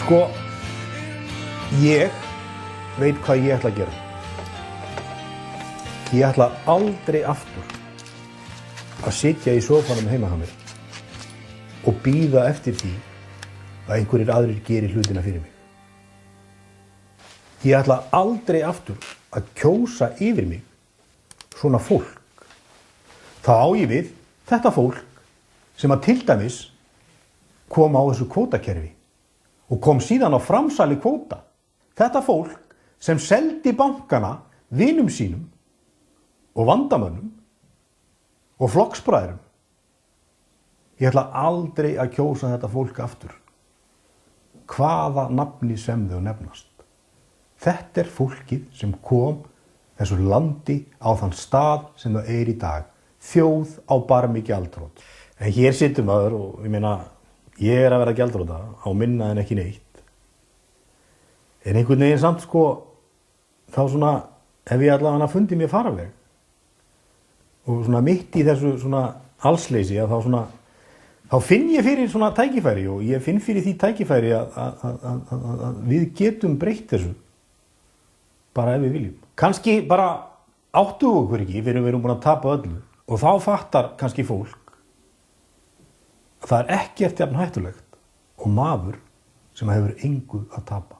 Sko, ég veit hvað ég ætla að gera. Ég ætla aldrei aftur að sitja í sófanum heima hjá mér og bíða eftir því að einhverjir aðrir geri hlutina fyrir mig. Ég ætla aldrei aftur að kjósa yfir mig svona fólk. Þá á ég við þetta fólk sem að til dæmis kom á þessu kvótakerfi og kom síðan á framsali kvóta. Þetta fólk sem seldi bankana vinum sínum og vandamönnum og flokksbræðrum. Ég ætla aldrei að kjósa þetta fólk aftur. Hvaða nafni sem þau nefnast. Þetta er fólkið sem kom þessu landi á þann stað sem það er í dag. Þjóð á barmi gjaldþrot. En hér situr maður og ég meina, ég er að vera gjaldþrota á minna en ekki neitt. En einhvern veginn samt sko, þá svona hef ég allavega fundið mér farveg. Og svona mitt í þessu svona allsleysi að þá finn ég fyrir svona tækifæri og ég finn fyrir því tækifæri að við getum breytt þessu bara ef við viljum. Kannski bara áttu okkur ekki fyrir við erum búin að tapa öllu og þá fattar kannski fólk að það er ekkert jafn hættulegt og maður sem hefur engu að tapa.